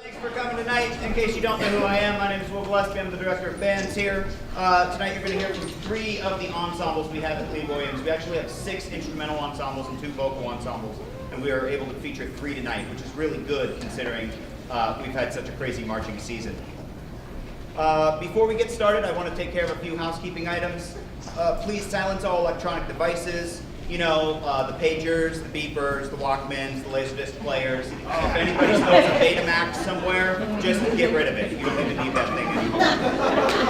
Thanks for coming tonight. In case you don't know who I am, my name is Will Gillespie. I'm the director of bands here. Tonight you're going to hear from 3 of the ensembles we have at Lee Williams. We actually have 6 instrumental ensembles and 2 vocal ensembles, and we are able to feature 3 tonight, which is really good considering we've had such a crazy marching season. Before we get started, I want to take care of a few housekeeping items. Please silence all electronic devices. You know, the pagers, the beepers, the Walkmans, the Laserdisc players. If anybody stole a Betamax somewhere, just get rid of it. You don't even need that thing anymore.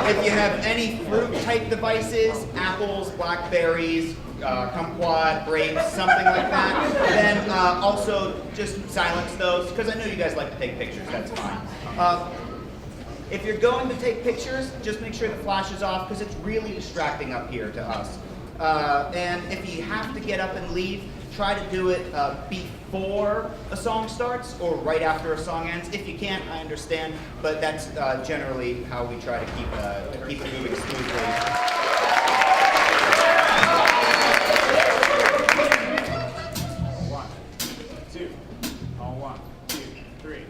If you have any fruit-type devices, apples, blackberries, kumquat, grapes, something like that, then also just silence those, because I know you guys like to take pictures, that's fine. If you're going to take pictures, just make sure the flash is off, because it's really distracting up here to us. And if you have to get up and leave, try to do it before a song starts or right after a song ends. If you can't, I understand, but that's generally how we try to keep it moving smoothly. One, two, all 1, 2, 3.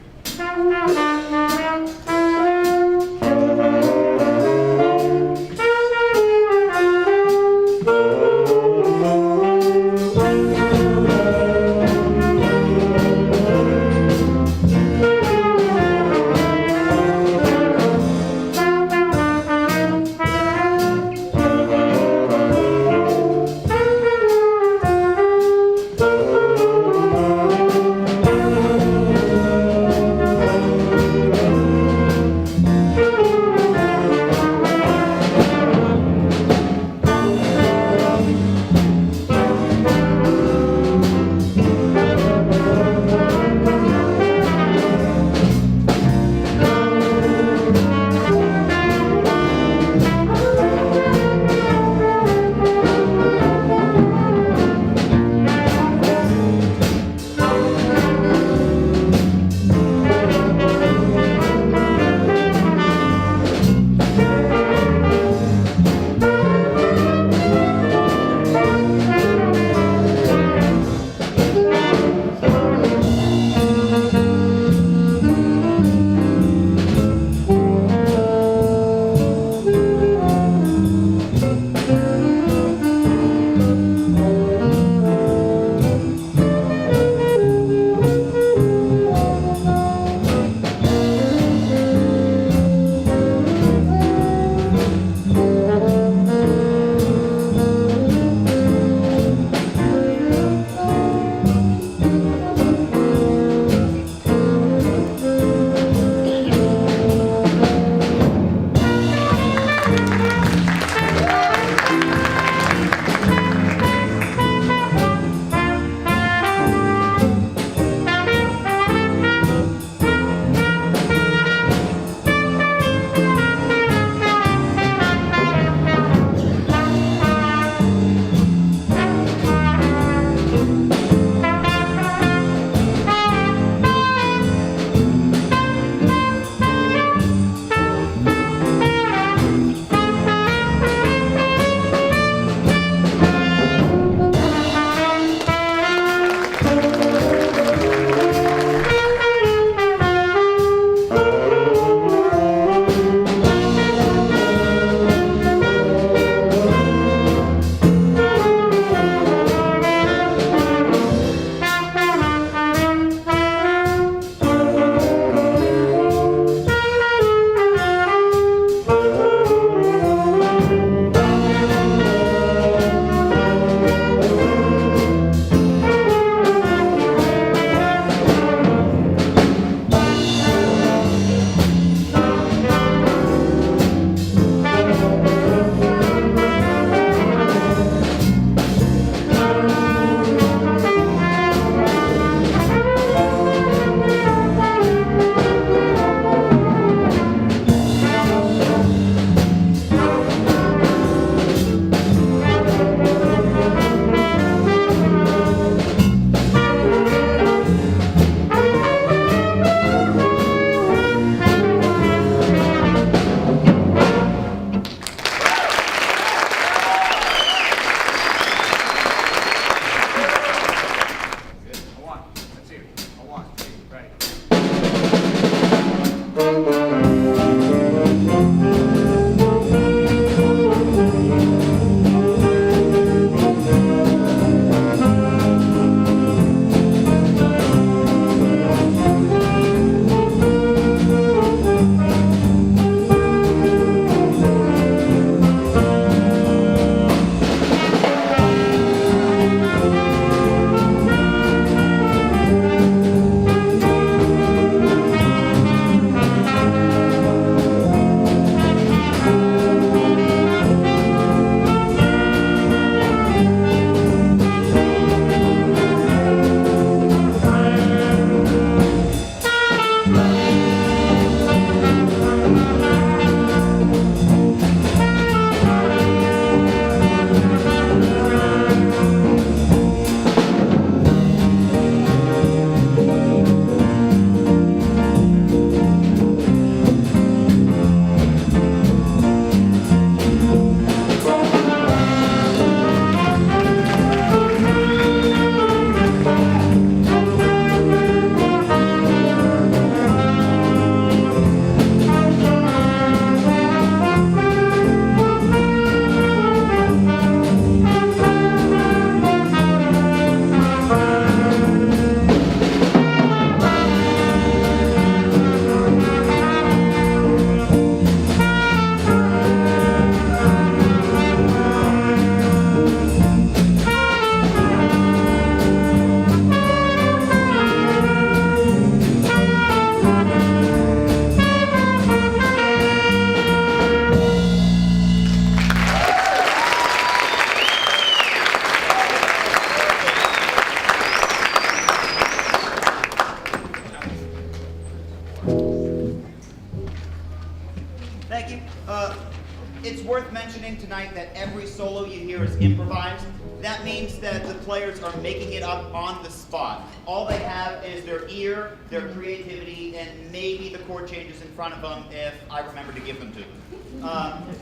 worth mentioning tonight that every solo you hear is improvised. That means that the players are making it up on the spot. All they have is their ear, their creativity, and maybe the chord changes in front of them if I remember to give them to them,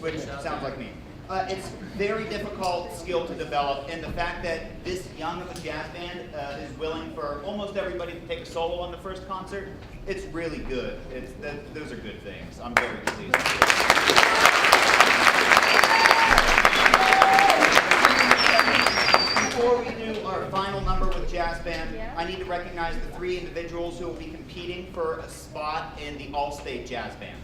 which sounds like me. It's very difficult skill to develop, and the fact that this young of a jazz band is willing for almost everybody to take a solo on the first concert, it's really good. Those are good things. I'm very pleased. Before we do our final number with jazz band, I need to recognize the 3 individuals who will be competing for a spot in the All-State Jazz Band.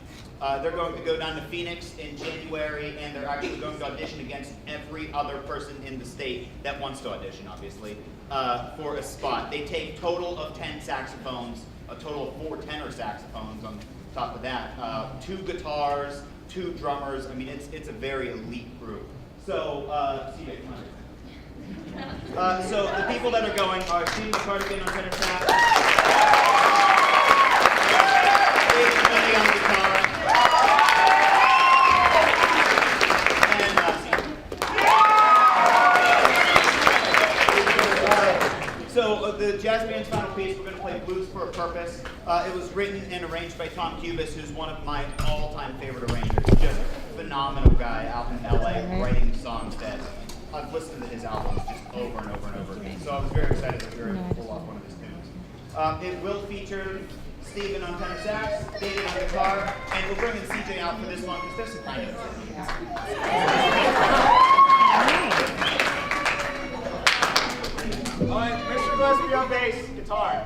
They're going to go down to Phoenix in January, and they're actually going to audition against every other person in the state that wants to audition, obviously, for a spot. They take a total of 10 saxophones, a total of 4 tenor saxophones on top of that, 2 guitars, 2 drummers. I mean, it's a very elite group. So, CJ, come on. So the people that are going are Steve Cardigan on tenor sax, David Mooney on guitar, So the jazz band's final piece, we're going to play Blues for a Purpose. It was written and arranged by Tom Cubis, who's one of my all-time favorite arrangers. Just a phenomenal guy out in LA writing songs that I've listened to his albums just over and over and over again. So I was very excited that we were able to pull off one of his tunes. It will feature Steven on tenor sax, David on guitar, and we'll bring in CJ out for this one because there's some kind of All right, Mr. Gillespie on bass, guitar.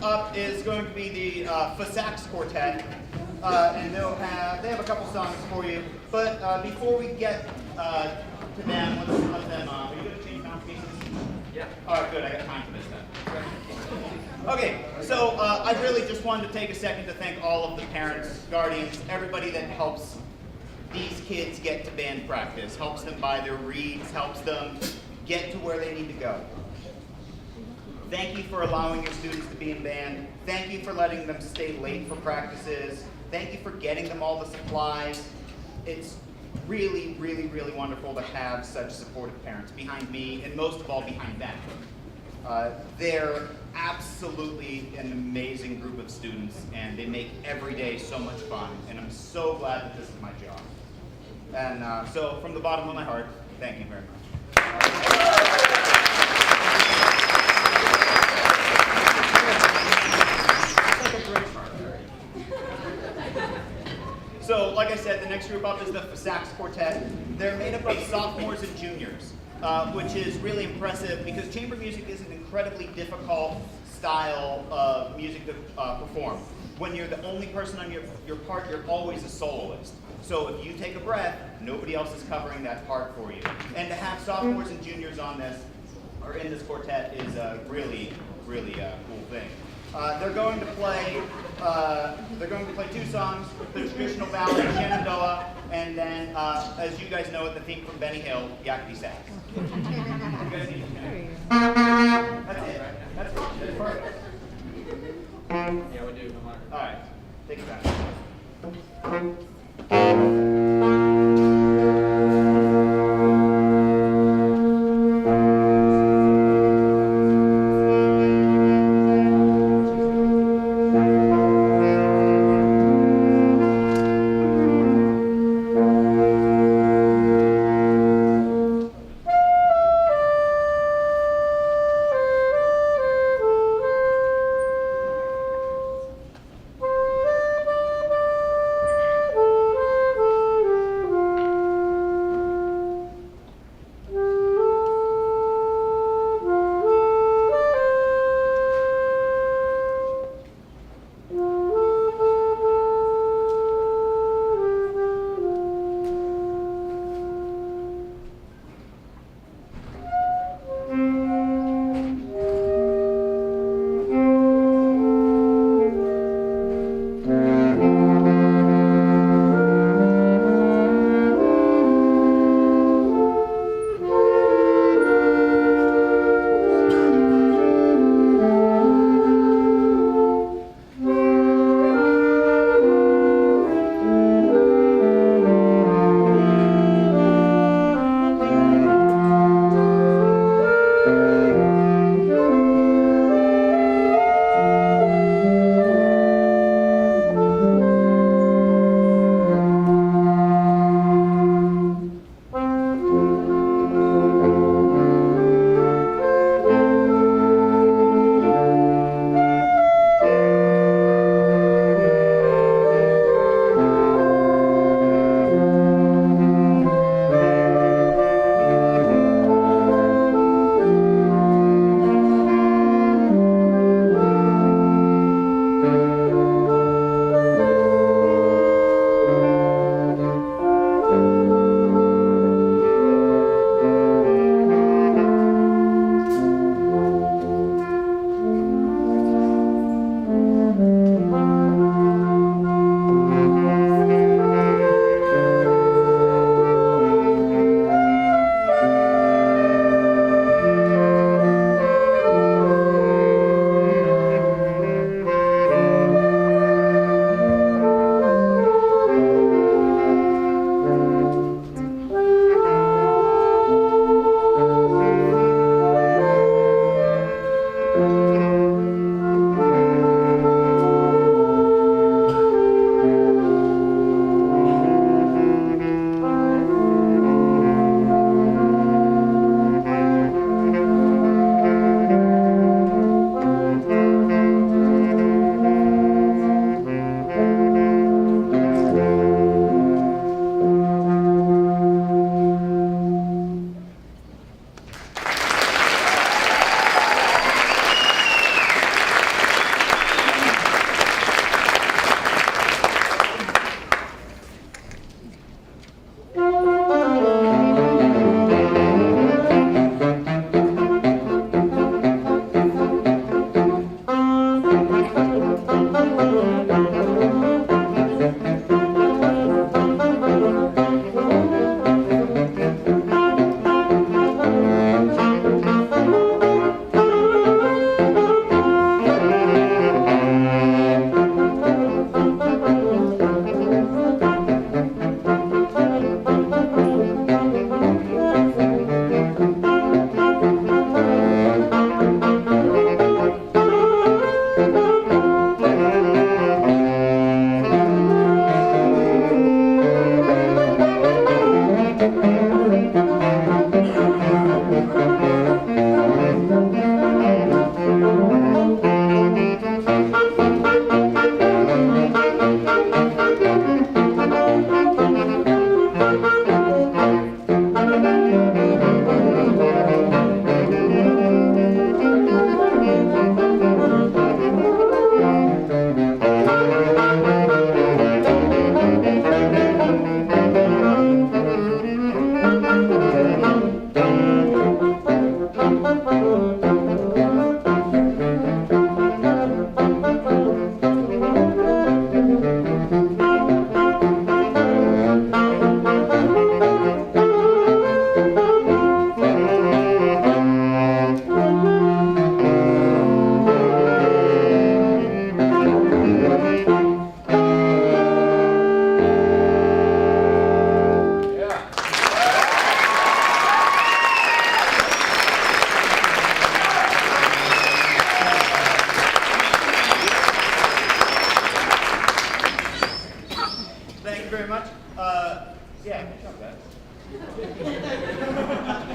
up is going to be the Fasax Quartet, and they have a couple songs for you. But before we get to them, let's let them. Are you going to change mouthpieces? Yeah. All right, good. I got time for this then. Okay, so I really just wanted to take a second to thank all of the parents, guardians, everybody that helps these kids get to band practice, helps them buy their reeds, helps them get to where they need to go. Thank you for allowing your students to be in band. Thank you for letting them stay late for practices. Thank you for getting them all the supplies. It's really, really, really wonderful to have such supportive parents behind me, and most of all behind them. They're absolutely an amazing group of students, and they make every day so much fun, and I'm so glad that this is my job. And so from the bottom of my heart, thank you very much. So, like I said, the next group up is the Fasax Quartet. They're made up of sophomores and juniors, which is really impressive because chamber music is an incredibly difficult style of music to perform. When you're the only person on your part, you're always a soloist. So if you take a breath, nobody else is covering that part for you. And to have sophomores and juniors on this, or in this quartet, is a really, really cool thing. They're going to play two songs: the traditional ballad Shenandoah, and then, as you guys know it, the theme from Benny Hill, Yakety Sax. You guys need to That's it, right? That's perfect. Yeah, we do. No matter. All right, take it back.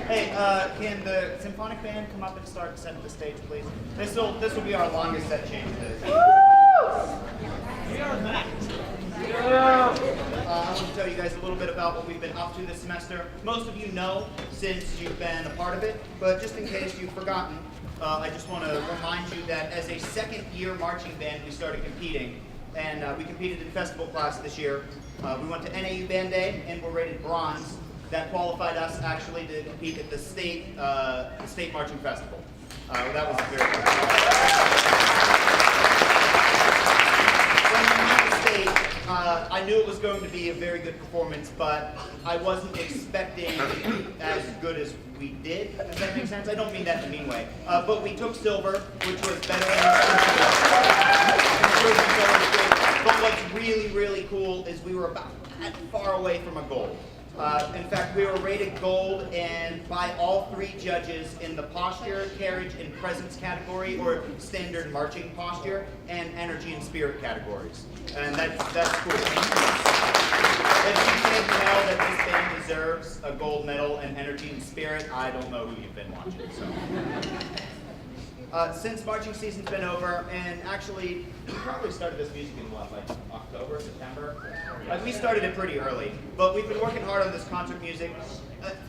Hey, can the symphonic band come up and start setting the stage, please? This will be our longest set change. We are back. I want to tell you guys a little bit about what we've been up to this semester. Most of you know since you've been a part of it, but just in case you've forgotten, I just want to remind you that as a second-year marching band, we started competing, and we competed in festival class this year. We went to NAU Band Day, and we're rated bronze. That qualified us actually to compete at the state marching festival. That was very good. When we went to state, I knew it was going to be a very good performance, but I wasn't expecting as good as we did, if that makes sense. I don't mean that in a mean way. But we took silver, which was better than But what's really, really cool is we were about that far away from a gold. In fact, we were rated gold and by all three judges in the posture, carriage, and presence category, or standard marching posture, and energy and spirit categories. And that's cool. If you can't know that this band deserves a gold medal in energy and spirit, I don't know who you've been watching. Since marching season's been over, and actually, we probably started this music in what, like October, September? We started it pretty early, but we've been working hard on this concert music.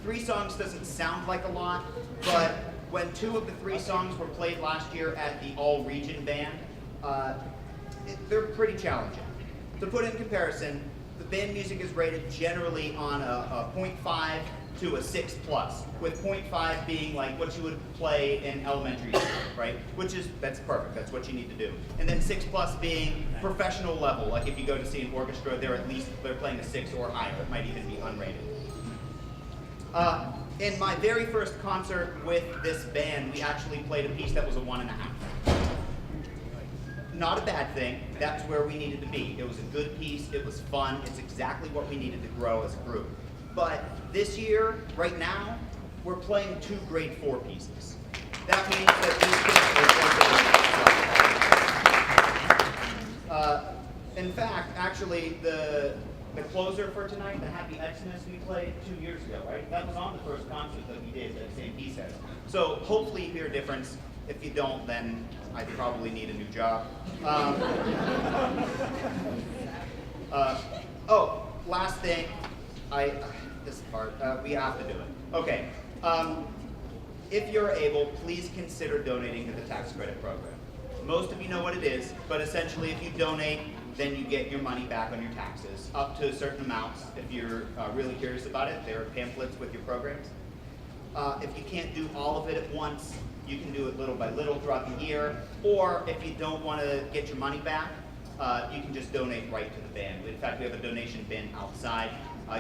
3 songs doesn't sound like a lot, but when 2 of the 3 songs were played last year at the all-region band, they're pretty challenging. To put it in comparison, the band music is rated generally on a 0.5 to a 6+, with 0.5 being like what you would play in elementary school, right? That's perfect, that's what you need to do. And then 6+ being professional level, like if you go to see an orchestra, they're playing a 6 or higher, it might even be unrated. In my very first concert with this band, we actually played a piece that was a 1.5. Not a bad thing, that's where we needed to be. It was a good piece, it was fun, it's exactly what we needed to grow as a group. But this year, right now, we're playing 2 grade 4 pieces. That means that these kids are in fact, actually, the closer for tonight, the Happy Xmas, we played 2 years ago, right? That was on the first concert that we did, that same piece as. So hopefully you hear a difference. If you don't, then I probably need a new job. Last thing. This part, we have to do it. Okay, if you're able, please consider donating to the tax credit program. Most of you know what it is, but essentially if you donate, then you get your money back on your taxes, up to certain amounts. If you're really curious about it, there are pamphlets with your programs. If you can't do all of it at once, you can do it little by little throughout the year, or if you don't want to get your money back, you can just donate right to the band. In fact, we have a donation bin outside.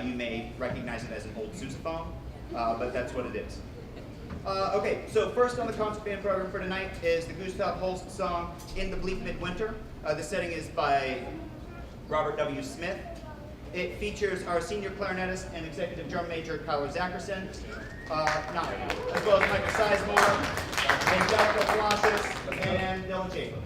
You may recognize it as an old sousaphone, but that's what it is. Okay, so first on the concert band program for tonight is the Gustav Holst song, In the Bleak Midwinter. The setting is by Robert W. Smith. It features our senior clarinetist and executive drum major, Kyler Zackerson, as well as Michael Sizemore, and Dr. Colossus, and Dylan Schaefer.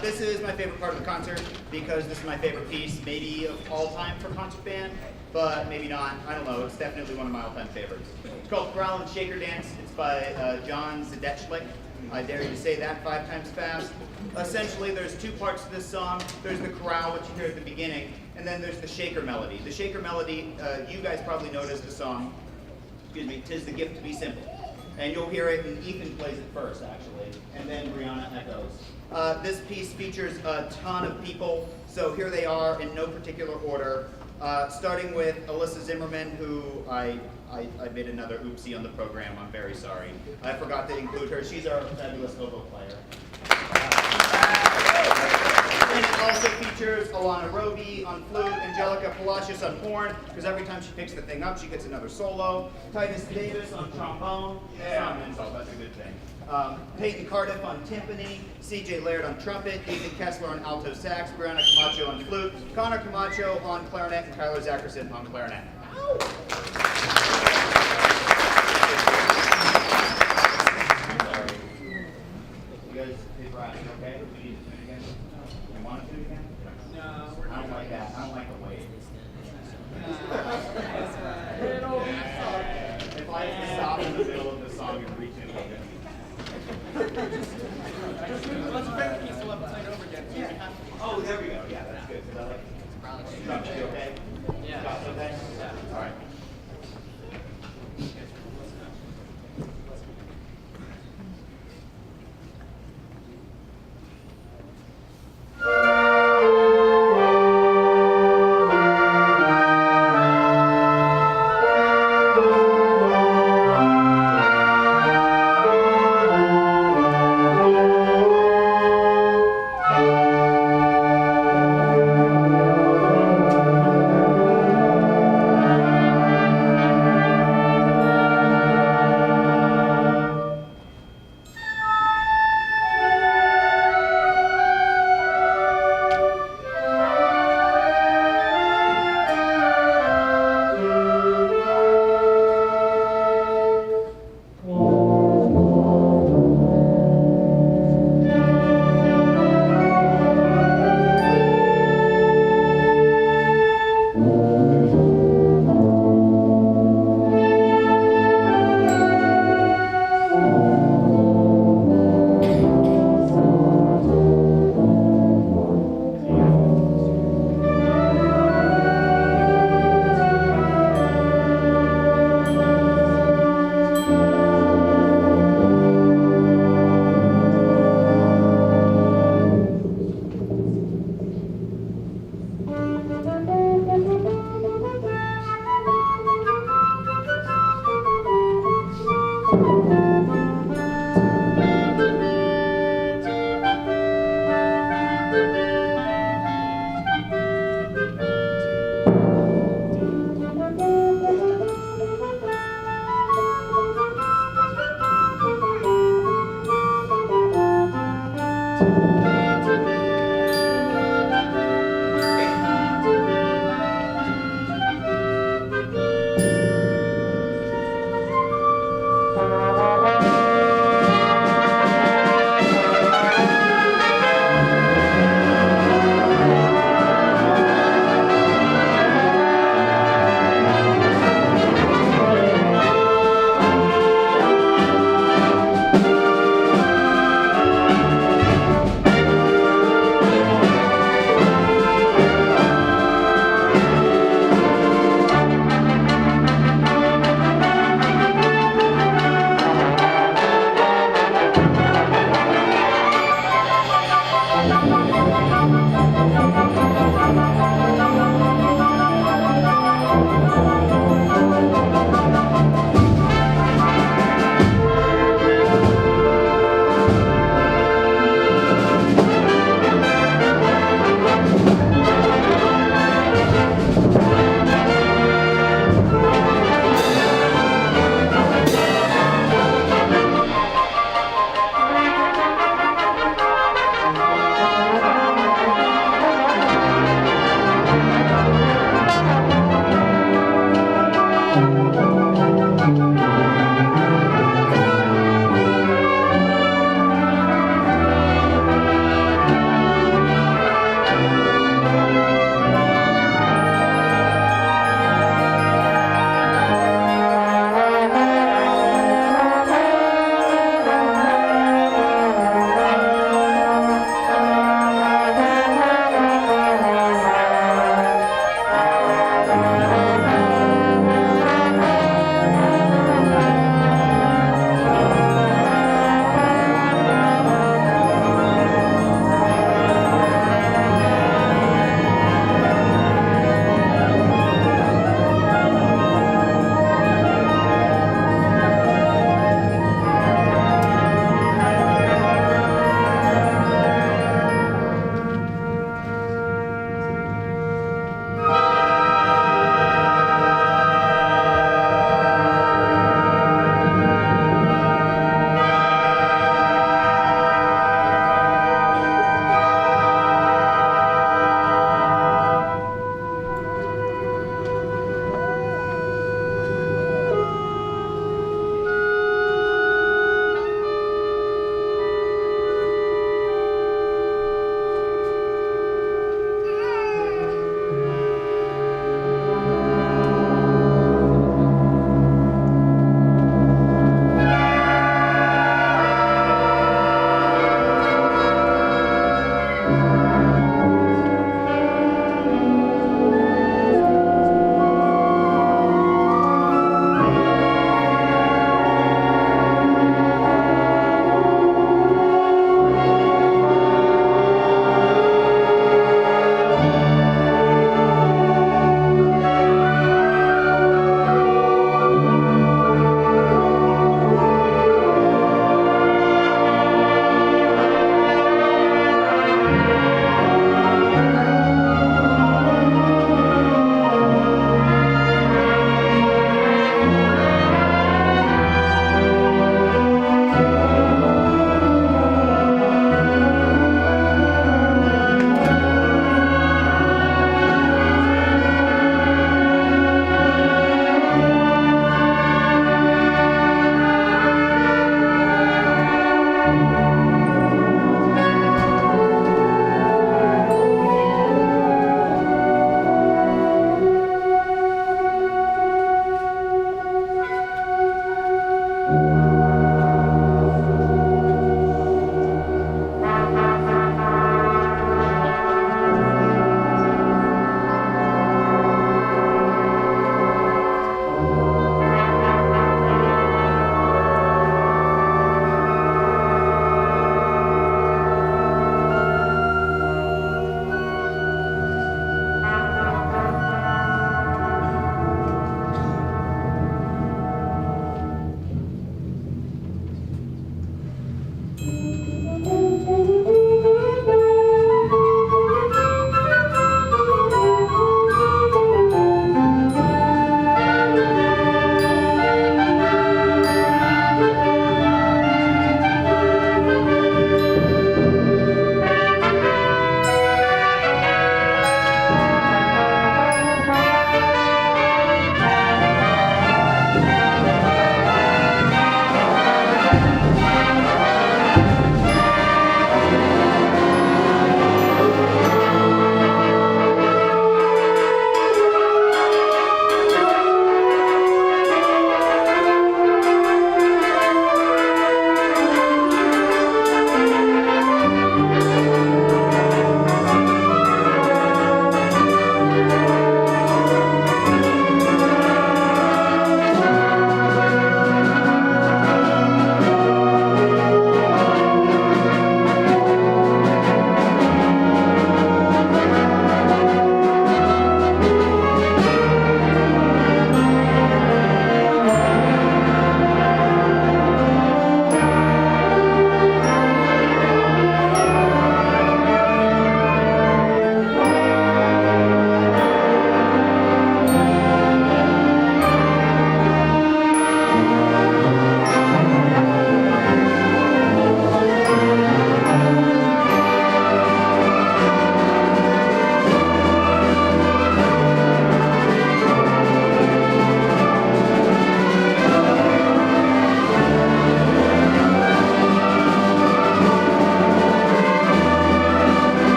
This is my favorite part of the concert because this is my favorite piece, maybe of all time for concert band, but maybe not. I don't know. It's definitely one of my all-time favorites. It's called Growl and Shaker Dance. It's by John Zdechlik. I dare you to say that 5 times fast. Essentially, there's 2 parts to this song. There's the chorale, which you hear at the beginning, and then there's the shaker melody. The shaker melody, you guys probably noticed the song, excuse me, "'Tis the Gift to Be Simple." And you'll hear it, and Ethan plays it first, actually, and then Brianna echoes. This piece features a ton of people, so here they are in no particular order, starting with Alyssa Zimmerman, who I made another oopsie on the program. I'm very sorry. I forgot to include her. She's our fabulous oboe player. And it also features Alana Roby on flute, Angelica Palacios on horn, because every time she picks the thing up, she gets another solo. Titus Davis on trombone. Yeah, that's a good thing. Peyton Cardiff on timpani, CJ Laird on trumpet, Ethan Kessler on alto sax, Brianna Camacho on flute, Connor Camacho on clarinet, and Kyler Zackerson on clarinet. You guys, hey Brian, you okay? We need to do it again? You want to do it again? No. I don't like that. I don't like the wave. If I had to stop in the middle of the song and reach in, Let's bring the piece up and play it over again. yeah. Oh, there we go. Yeah, that's good. I like it. Trumpet, you okay? Yeah. Scott's okay? Yeah. All right.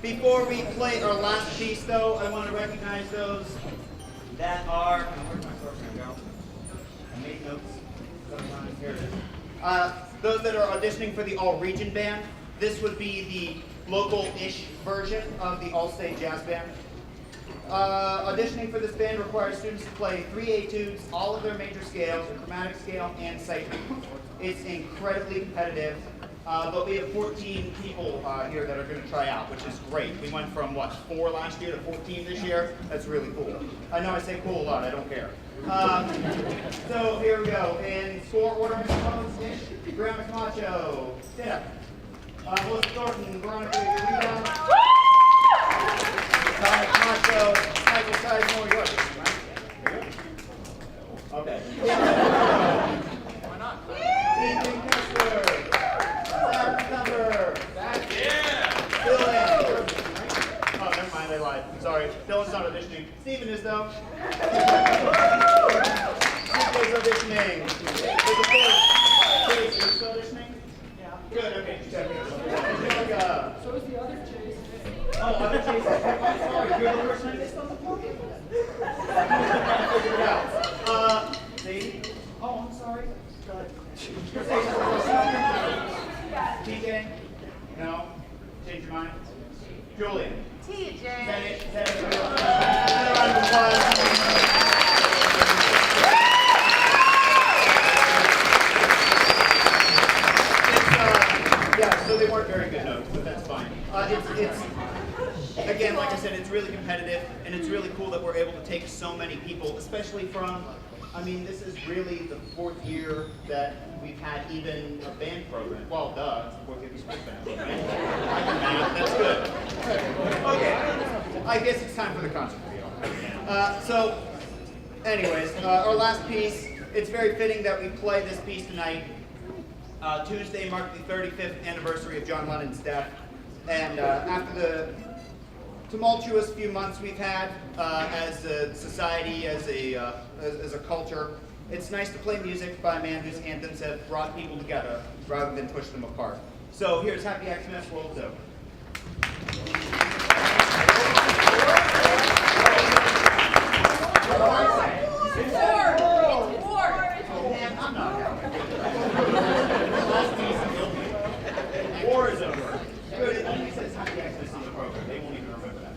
Before we play our last piece, though, I want to recognize those that are. Where's my program go? I made notes. Here it is. Those that are auditioning for the all-region band. This would be the local-ish version of the all-state jazz band. Auditioning for this band requires students to play 3 etudes, all of their major scales, the chromatic scale, and sight reading. It's incredibly competitive, but we have 14 people here that are going to try out, which is great. We went from, 4 last year to 14 this year. That's really cool. I know I say cool a lot, I don't care. So here we go. In score order, Mr. Graham Camacho, stand up. Melissa Thornton, Veronica Rita. Tommy Camacho, Michael Sizemore, yours, right? Okay. Why not? Ethan Kessler, Zach Thumber, Dylan. Oh, never mind, I lied. Sorry, Dylan's not auditioning. Steven is though. Steven's auditioning. There's a fourth. Chase, are you still auditioning? Yeah. Good, okay, just checking. Angelica. So is the other Chase. Oh, other Chase. I'm sorry, you're the person I missed on the program. Figure it out. Sadie? Oh, I'm sorry. TJ? No? Change your mind? Julian? TJ. Another round of applause. Yeah, so they weren't very good notes, but that's fine. It's again, like I said, it's really competitive, and it's really cool that we're able to take so many people, especially from, I mean, this is really the 4th year that we've had even a band program. Well, duh, it's the 4th year of the school band, right? I can math, that's good. Okay, I guess it's time for the concert video. So, anyways, our last piece, it's very fitting that we play this piece tonight. Tuesday marked the 35th anniversary of John Lennon's death, and after the tumultuous few months we've had as a society, as a culture, it's nice to play music by a man whose anthems have brought people together rather than pushed them apart. So here's Happy Xmas, World's Over. Man, I'm not happy. Last piece is war is over. Good, it only says Happy Xmas on the program. They won't even remember that.